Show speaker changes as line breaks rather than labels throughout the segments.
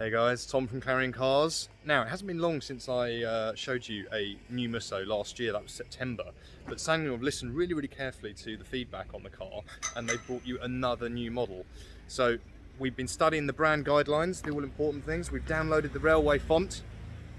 Hey guys, Tom from Clarion Cars. Now, it hasn't been long since I showed you a new Musso last year, that was September, but SsangYong have listened really carefully to the feedback on the car and they brought you another new model. So we've been studying the brand guidelines, the all important things, we've downloaded the railway font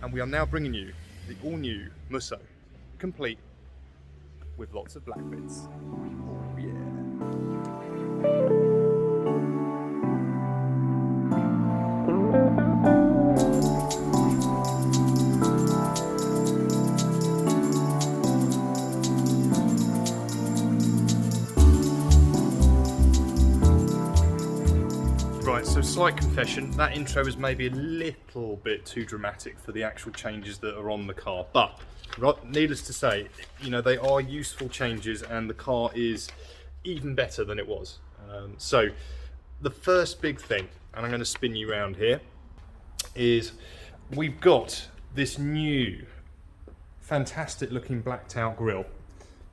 and we are now bringing you the all new Musso, complete with lots of black bits. Oh yeah. Right, so slight confession, that intro is maybe a little bit too dramatic for the actual changes that are on the car, but needless to say, you know, they are useful changes and the car is even better than it was. So the first big thing, and I'm going to spin you around here, is we've got this new fantastic looking blacked out grille.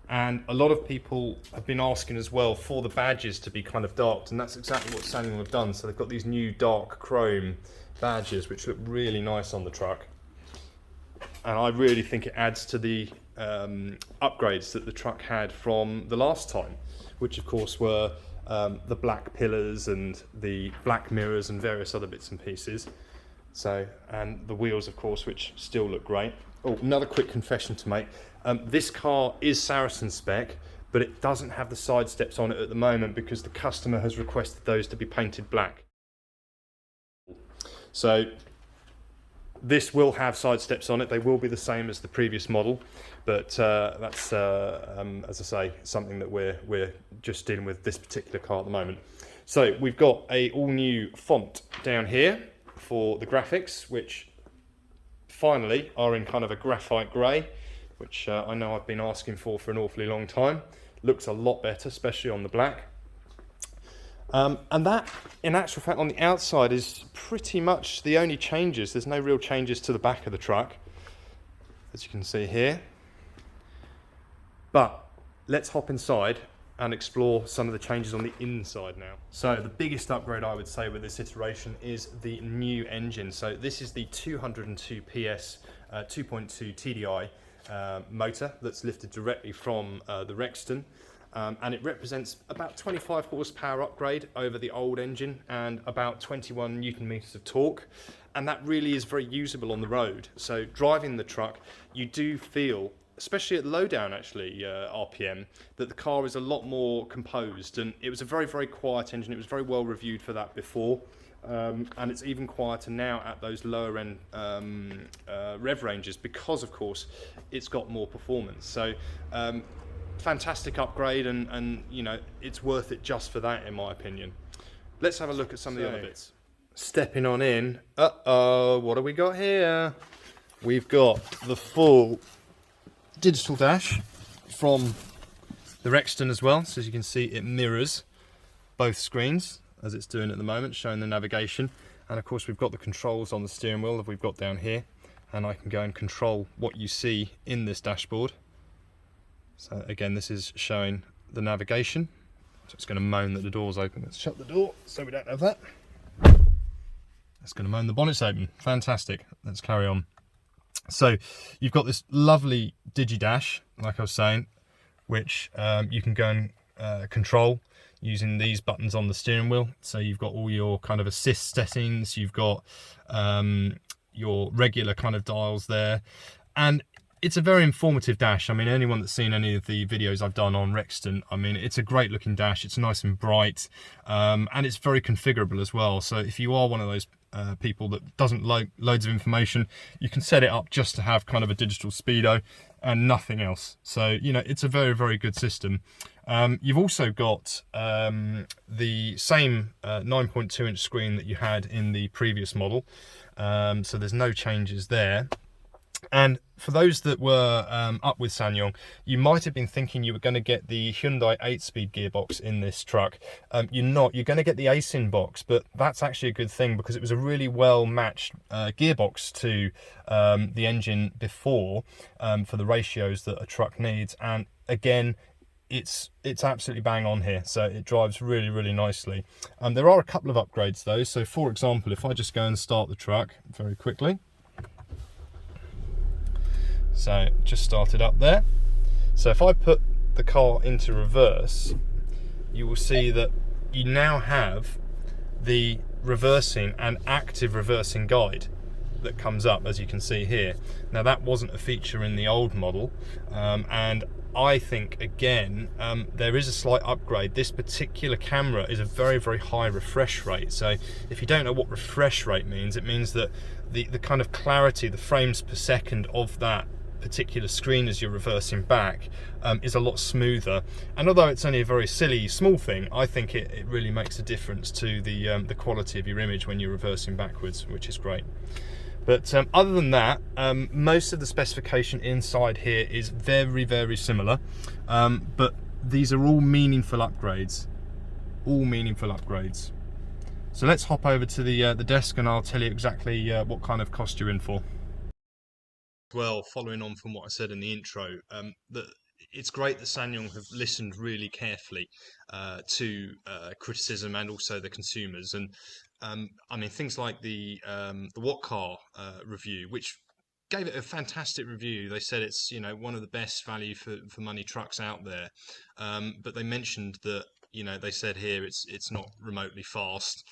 And a lot of people have been asking as well for the badges to be kind of darked, and that's exactly what SsangYong have done. So they've got these new dark chrome badges which look really nice on the truck, and I really think it adds to the upgrades that the truck had from the last time, which of course were the black pillars and the black mirrors and various other bits and pieces. So, and the wheels of course, which still look great. Oh, another quick confession to make. This car is Saracen spec, but it doesn't have the side steps on it at the moment because the customer has requested those to be painted black. So this will have side steps on it. They will be the same as the previous model, but that's, as I say, something that we're just dealing with this particular car at the moment. So we've got a all new font down here for the graphics, which finally are in kind of a graphite grey, which I know I've been asking for an awfully long time. Looks a lot better, especially on the black. And that, in actual fact, on the outside is pretty much the only changes. There's no real changes to the back of the truck, as you can see here. But let's hop inside and explore some of the changes on the inside now. So the biggest upgrade I would say with this iteration is the new engine. So this is the 202 PS 2.2 TDI motor that's lifted directly from the Rexton, and it represents about 25 horsepower upgrade over the old engine and about 21 Newton meters of torque, and that really is very usable on the road. So driving the truck, you do feel, especially at low down actually RPM, that the car is a lot more composed, and it was a very quiet engine. It was very well reviewed for that before, and it's even quieter now at those lower end rev ranges because of course it's got more performance. So fantastic upgrade, and you know, it's worth it just for that in my opinion. Let's have a look at some of the other bits. Stepping on in, what have we got here? We've got the full digital dash from the Rexton as well, so as you can see it mirrors both screens as it's doing at the moment, showing the navigation. And of course we've got the controls on the steering wheel that we've got down here, and I can go and control what you see in this dashboard. So again, this is showing the navigation. So it's going to moan that the door's open. Let's shut the door so we don't have that. It's going to moan the bonnet's open. Fantastic. Let's carry on. So you've got this lovely digi dash, like I was saying, which you can go and control using these buttons on the steering wheel. So you've got all your kind of assist settings, you've got your regular kind of dials there, and it's a very informative dash. I mean, anyone that's seen any of the videos I've done on Rexton, I mean, it's a great looking dash. It's nice and bright, and it's very configurable as well. So if you are one of those people that doesn't like loads of information, you can set it up just to have kind of a digital speedo and nothing else. So, you know, it's a very good system. You've also got the same 9.2 inch screen that you had in the previous model. So there's no changes there. And for those that were up with SsangYong, you might have been thinking you were going to get the Hyundai 8-speed gearbox in this truck. You're not. You're going to get the ASIN box, but that's actually a good thing because it was a really well matched gearbox to the engine before for the ratios that a truck needs. And again, it's absolutely bang on here, so it drives really, really nicely. There are a couple of upgrades though. So for example, if I just go and start the truck very quickly, so just started up there. So if I put the car into reverse, you will see that you now have the reversing and active reversing guide that comes up, as you can see here. Now that wasn't a feature in the old model, and I think again there is a slight upgrade. This particular camera is a very, very high refresh rate. So if you don't know what refresh rate means, it means that the kind of clarity, the frames per second of that particular screen as you're reversing back is a lot smoother. And although it's only a very silly small thing, I think it really makes a difference to the quality of your image when you're reversing backwards, which is great. But other than that, most of the specification inside here is very, very similar, but these are all meaningful upgrades, So let's hop over to the desk and I'll tell you exactly what kind of cost you're in for. Well, following on from what I said in the intro, it's great that SsangYong have listened really carefully to criticism and also the consumers. And I mean, things like the What Car review, which gave it a fantastic review. They said it's, you know, one of the best value for money trucks out there. But they mentioned that, you know, they said here it's not remotely fast.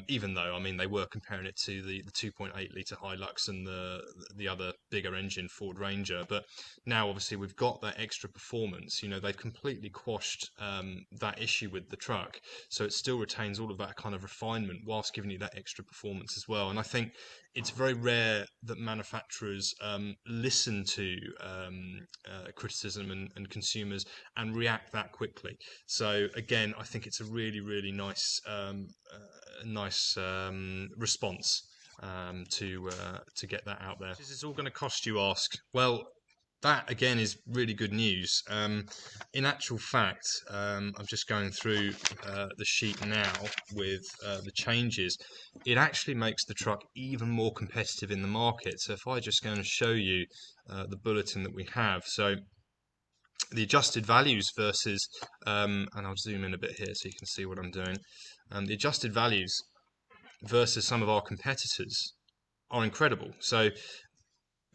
Even though, I mean, they were comparing it to the 2.8 litre Hilux and the other bigger engine Ford Ranger, but now obviously we've got that extra performance. You know, they've completely quashed that issue with the truck, so it still retains all of that kind of refinement whilst giving you that extra performance as well. And I think it's very rare that manufacturers listen to criticism and consumers and react that quickly. So again, I think it's a really, really nice response to get that out there. Is this all going to cost, you ask? Well, that again is really good news. In actual fact, I'm just going through the sheet now with the changes. It actually makes the truck even more competitive in the market. So if I just go and show you the bulletin that we have, so the adjusted values versus, and I'll zoom in a bit here so you can see what I'm doing. The adjusted values versus some of our competitors are incredible. So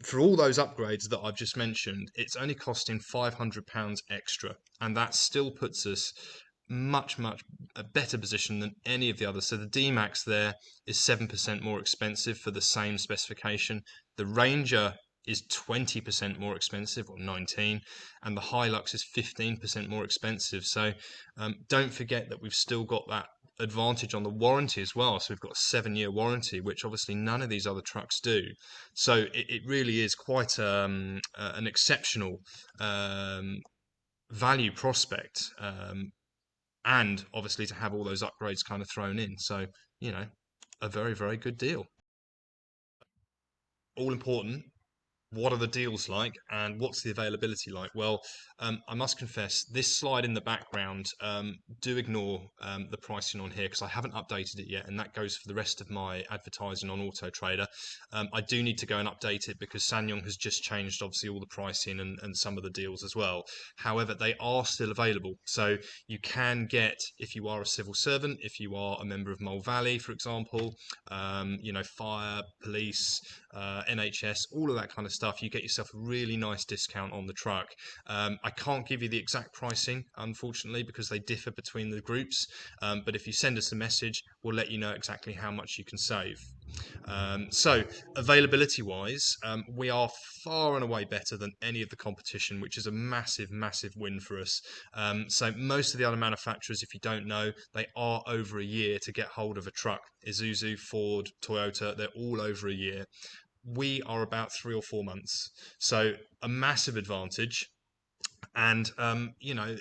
for all those upgrades that I've just mentioned, it's only costing £500 extra, and that still puts us much a better position than any of the others. So the D-Max there is 7% more expensive for the same specification. The Ranger is 20% more expensive, or 19, and the Hilux is 15% more expensive. So don't forget that we've still got that advantage on the warranty as well. So we've got a 7-year warranty, which obviously none of these other trucks do. So it really is quite an exceptional value prospect, and obviously to have all those upgrades kind of thrown in. So, you know, a very, very good deal. All important. What are the deals like and what's the availability like? Well, I must confess, this slide in the background, do ignore the pricing on here because I haven't updated it yet, and that goes for the rest of my advertising on Auto Trader. I do need to go and update it because SsangYong has just changed obviously all the pricing and some of the deals as well. However, they are still available, so you can get, if you are a civil servant, if you are a member of Mole Valley, for example, you know, fire, police, NHS, all of that kind of stuff, you get yourself a really nice discount on the truck. I can't give you the exact pricing, unfortunately, because they differ between the groups, but if you send us a message, we'll let you know exactly how much you can save. So availability wise, we are far and away better than any of the competition, which is a massive win for us. So most of the other manufacturers, if you don't know, they are over a year to get hold of a truck. Isuzu, Ford, Toyota, they're all over a year. We are about 3 or 4 months, so a massive advantage. And you know,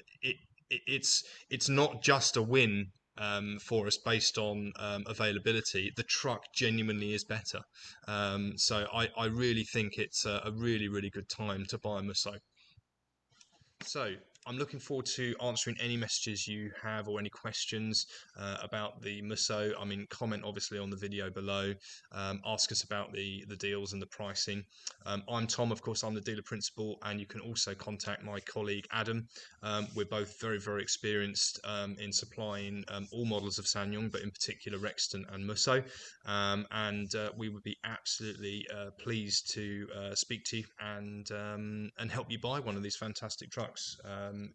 it's not just a win for us based on availability. The truck genuinely is better, so I really think it's a really good time to buy a Musso. So I'm looking forward to answering any messages you have or any questions about the Musso. I mean, comment obviously on the video below. Ask us about the deals and the pricing. I'm Tom, of course, I'm the dealer principal, and you can also contact my colleague Adam. We're both very, very experienced in supplying all models of SsangYong, but in particular Rexton and Musso. And we would be absolutely pleased to speak to you and help you buy one of these fantastic trucks.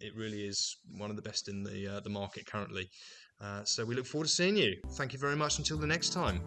It really is one of the best in the market currently. So we look forward to seeing you. Thank you very much. Until the next time.